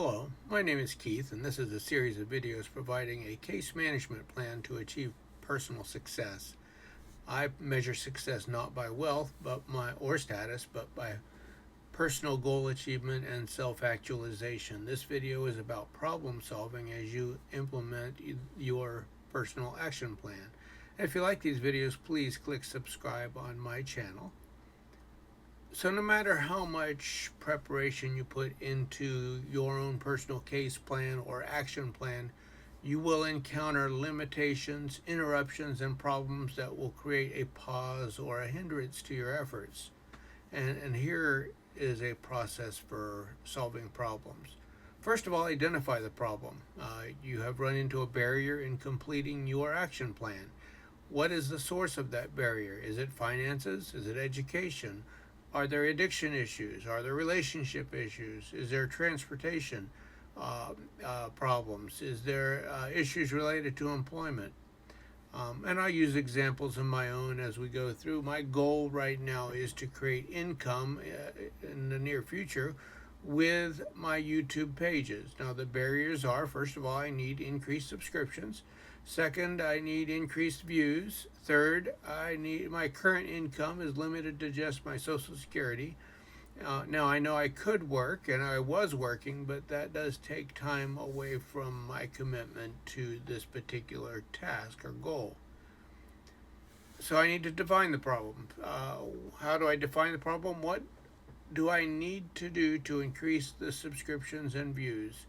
Hello, my name is Keith, and this is a series of videos providing a case management plan to achieve personal success. I measure success not by wealth, or status, but by personal goal achievement and self-actualization. This video is about problem solving as you implement your personal action plan. And if you like these videos, please click subscribe on my channel. So no matter how much preparation you put into your own personal case plan or action plan, you will encounter limitations, interruptions, and problems that will create a pause or a hindrance to your efforts. And here is a process for solving problems. First of all, identify the problem. You have run into a barrier in completing your action plan. What is the source of that barrier? Is it finances? Is it education? Are there addiction issues? Are there relationship issues? Is there transportation problems? Is there issues related to employment? And I use examples of my own as we go through. My goal right now is to create income in the near future with my YouTube pages. Now, the barriers are, first of all, I need increased subscriptions. Second, I need increased views. Third, I need my current income is limited to just my Social Security. Now, I know I could work, and I was working, but that does take time away from my commitment to this particular task or goal. So I need to define the problem. How do I define the problem? What do I need to do to increase the subscriptions and views?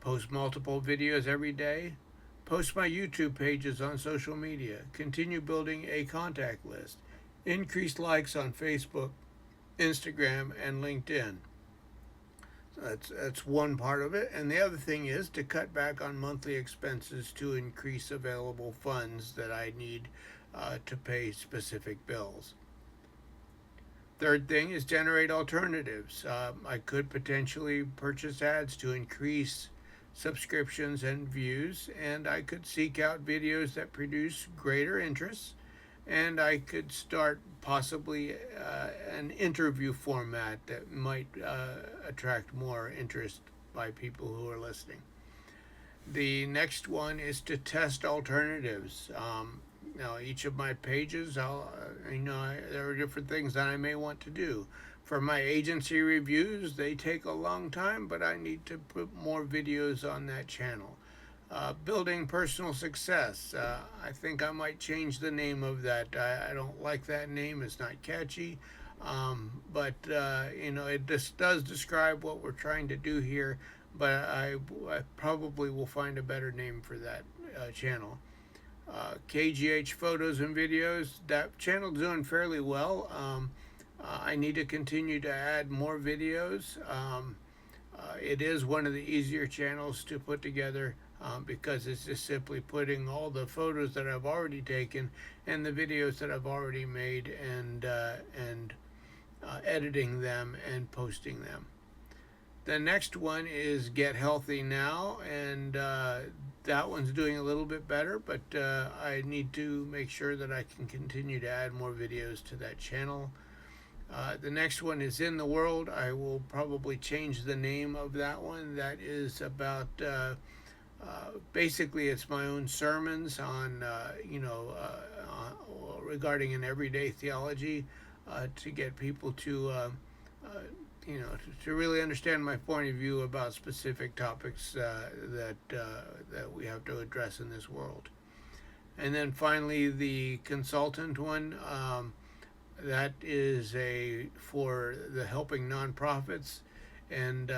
Post multiple videos every day. Post my YouTube pages on social media. Continue building a contact list. Increase likes on Facebook, Instagram, and LinkedIn. So that's one part of it. And the other thing is to cut back on monthly expenses to increase available funds that I need to pay specific bills. Third thing is generate alternatives. I could potentially purchase ads to increase subscriptions and views, and I could seek out videos that produce greater interest, and I could start possibly an interview format that might attract more interest by people who are listening. The next one is to test alternatives. Now, each of my pages, there are different things that I may want to do. For my agency reviews, they take a long time, but I need to put more videos on that channel. Building personal success. I think I might change the name of that. I don't like that name. It's not catchy. But it just does describe what we're trying to do here. But I probably will find a better name for that channel. KGH Photos and Videos. That channel's doing fairly well. I need to continue to add more videos. It is one of the easier channels to put together because it's just simply putting all the photos that I've already taken and the videos that I've already made and editing them and posting them. The next one is Get Healthy Now, and that one's doing a little bit better, but I need to make sure that I can continue to add more videos to that channel. The next one is In the World. I will probably change the name of that one. That is about basically it's my own sermons on regarding an everyday theology to get people to to really understand my point of view about specific topics that we have to address in this world. And then finally, the consultant one. That is for the helping nonprofits, and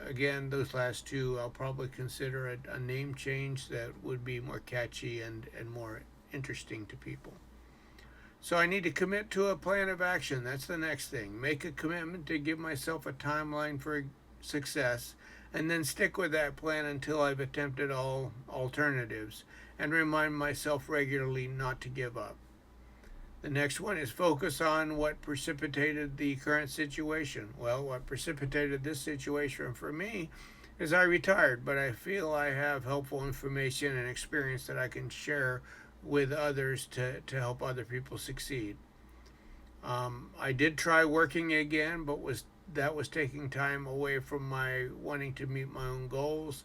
again, those last two I'll probably consider a name change that would be more catchy and more interesting to people. So I need to commit to a plan of action. That's the next thing. Make a commitment to give myself a timeline for success, and then stick with that plan until I've attempted all alternatives, and remind myself regularly not to give up. The next one is focus on what precipitated the current situation. Well, what precipitated this situation for me is I retired, but I feel I have helpful information and experience that I can share with others to help other people succeed. I did try working again, but was that was taking time away from my wanting to meet my own goals.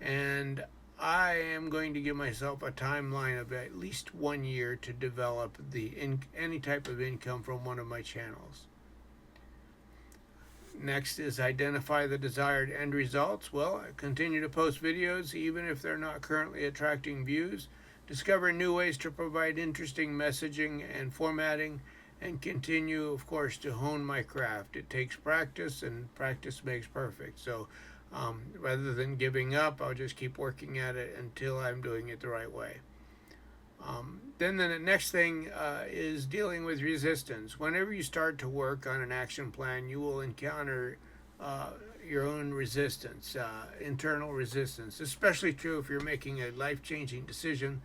And I am going to give myself a timeline of at least 1 year to develop any type of income from one of my channels. Next is identify the desired end results. Well, I continue to post videos even if they're not currently attracting views. Discover new ways to provide interesting messaging and formatting, and continue, of course, to hone my craft. It takes practice, and practice makes perfect. So rather than giving up, I'll just keep working at it until I'm doing it the right way. Then the next thing is dealing with resistance. Whenever you start to work on an action plan, you will encounter your own resistance, internal resistance. Especially true if you're making a life-changing decision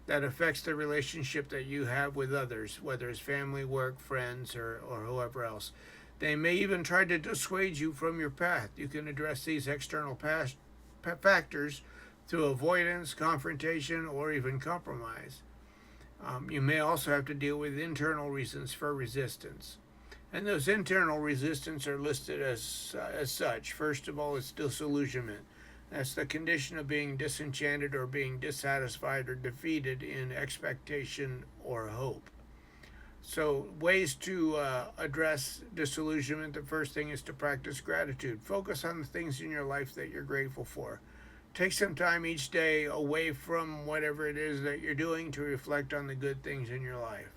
that affects the relationship that you have with others, whether it's family, work, friends, or whoever else. They may even try to dissuade you from your path. You can address these external factors through avoidance, confrontation, or even compromise. You may also have to deal with internal reasons for resistance. And those internal resistance are listed as such. First of all, it's disillusionment. That's the condition of being disenchanted or being dissatisfied or defeated in expectation or hope. So, ways to address disillusionment: the first thing is to practice gratitude. Focus on the things in your life that you're grateful for. Take some time each day away from whatever it is that you're doing to reflect on the good things in your life.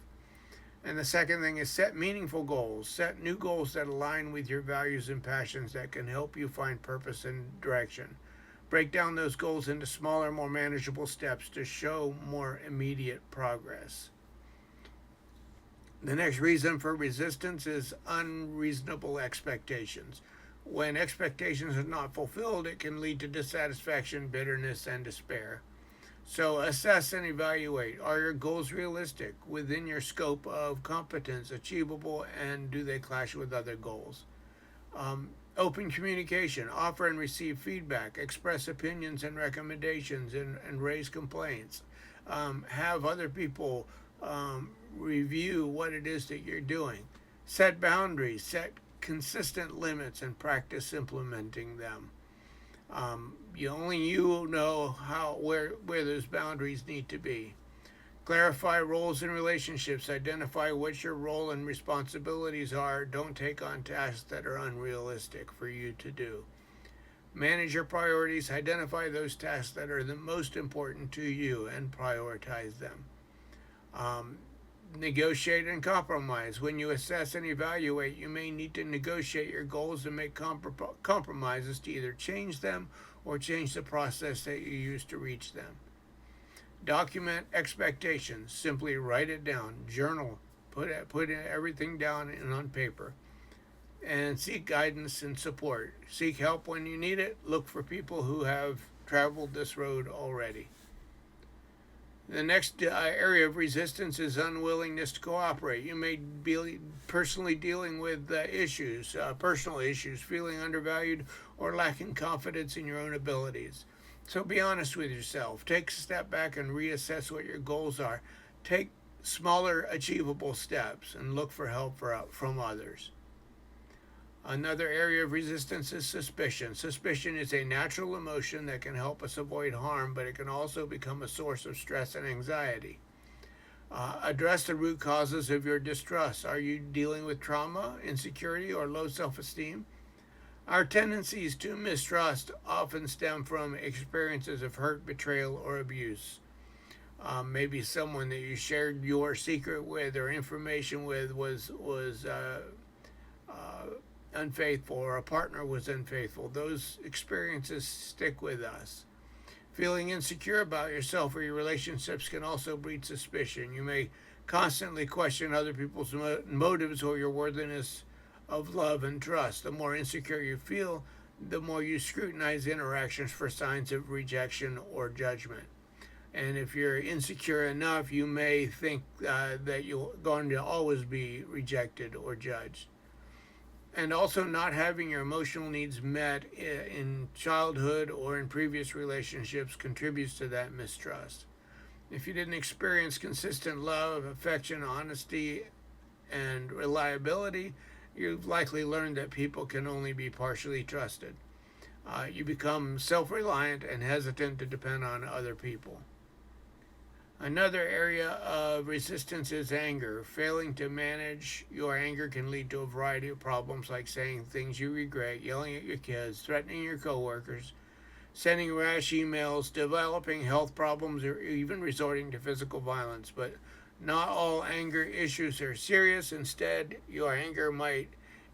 And the second thing is set meaningful goals. Set new goals that align with your values and passions that can help you find purpose and direction. Break down those goals into smaller, more manageable steps to show more immediate progress. The next reason for resistance is unreasonable expectations. When expectations are not fulfilled, it can lead to dissatisfaction, bitterness, and despair. So assess and evaluate. Are your goals realistic, within your scope of competence, achievable, and do they clash with other goals? Open communication. Offer and receive feedback. Express opinions and recommendations, and raise complaints. Have other people review what it is that you're doing. Set boundaries. Set consistent limits and practice implementing them. You know where those boundaries need to be. Clarify roles in relationships. Identify what your role and responsibilities are. Don't take on tasks that are unrealistic for you to do. Manage your priorities. Identify those tasks that are the most important to you and prioritize them. Negotiate and compromise. When you assess and evaluate, you may need to negotiate your goals and make compromises to either change them or change the process that you use to reach them. Document expectations. Simply write it down. Journal. Put everything down and on paper. And seek guidance and support. Seek help when you need it. Look for people who have traveled this road already. The next area of resistance is unwillingness to cooperate. You may be personally dealing with personal issues, feeling undervalued, or lacking confidence in your own abilities. So be honest with yourself. Take a step back and reassess what your goals are. Take smaller, achievable steps and look for help from others. Another area of resistance is suspicion. Suspicion is a natural emotion that can help us avoid harm, but it can also become a source of stress and anxiety. Address the root causes of your distrust. Are you dealing with trauma, insecurity, or low self-esteem? Our tendencies to mistrust often stem from experiences of hurt, betrayal, or abuse. Maybe someone that you shared your secret with or information with was unfaithful, or a partner was unfaithful. Those experiences stick with us. Feeling insecure about yourself or your relationships can also breed suspicion. You may constantly question other people's motives or your worthiness of love and trust. The more insecure you feel, the more you scrutinize interactions for signs of rejection or judgment. And if you're insecure enough, you may think that you're going to always be rejected or judged. And also, not having your emotional needs met in childhood or in previous relationships contributes to that mistrust. If you didn't experience consistent love, affection, honesty, and reliability, you've likely learned that people can only be partially trusted. You become self reliant and hesitant to depend on other people. Another area of resistance is anger. Failing to manage your anger can lead to a variety of problems like saying things you regret, yelling at your kids, threatening your coworkers, sending rash emails, developing health problems, or even resorting to physical violence. But not all anger issues are serious. Instead, your anger might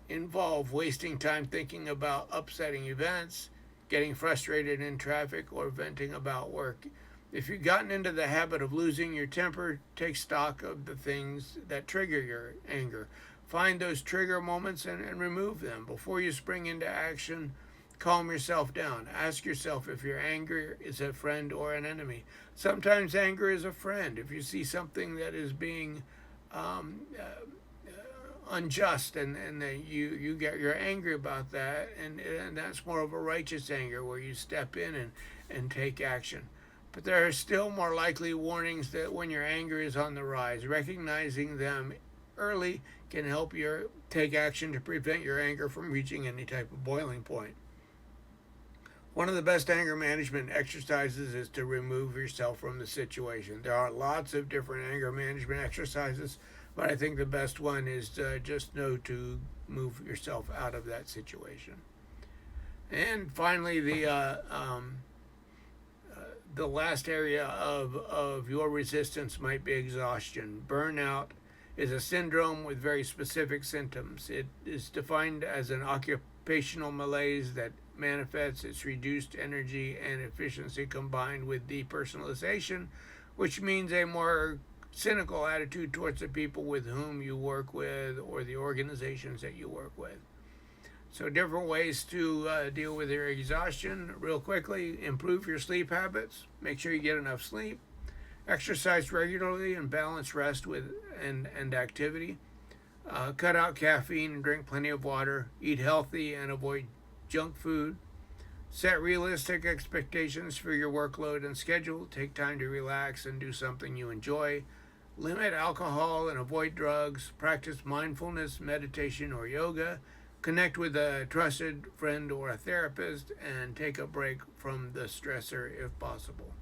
involve wasting time thinking about upsetting events, getting frustrated in traffic, or venting about work. If you've gotten into the habit of losing your temper, take stock of the things that trigger your anger. Find those trigger moments and remove them. Before you spring into action, calm yourself down. Ask yourself if your anger is a friend or an enemy. Sometimes anger is a friend. If you see something that is being um, unjust and you're angry about that, and that's more of a righteous anger where you step in and take action. But there are still more likely warnings that when your anger is on the rise, recognizing them early can help you take action to prevent your anger from reaching any type of boiling point. One of the best anger management exercises is to remove yourself from the situation. There are lots of different anger management exercises, but I think the best one is to just know to move yourself out of that situation. And finally, the last area of your resistance might be exhaustion. Burnout is a syndrome with very specific symptoms. It is defined as an occupational malaise that manifests its reduced energy and efficiency combined with depersonalization, which means a more cynical attitude towards the people with whom you work with or the organizations that you work with. So, different ways to deal with your exhaustion. Real quickly, improve your sleep habits. Make sure you get enough sleep. Exercise regularly and balance rest with and activity. Cut out caffeine and drink plenty of water. Eat healthy and avoid junk food. Set realistic expectations for your workload and schedule. Take time to relax and do something you enjoy. Limit alcohol and avoid drugs. Practice mindfulness, meditation, or yoga. Connect with a trusted friend or a therapist and take a break from the stressor if possible.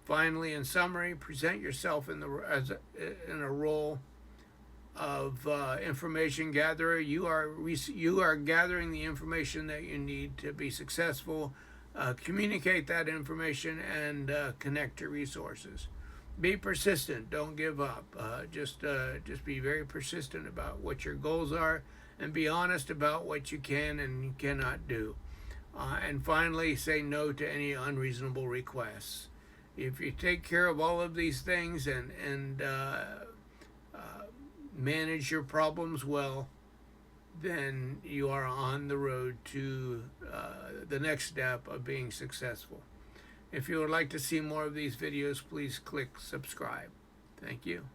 Finally, in summary, present yourself in a role of information gatherer. You are gathering the information that you need to be successful. Communicate that information and connect to resources. Be persistent. Don't give up. Just be very persistent about what your goals are, and be honest about what you can and cannot do. And finally, say no to any unreasonable requests. If you take care of all of these things and manage your problems well, then you are on the road to the next step of being successful. If you would like to see more of these videos, please click subscribe. Thank you.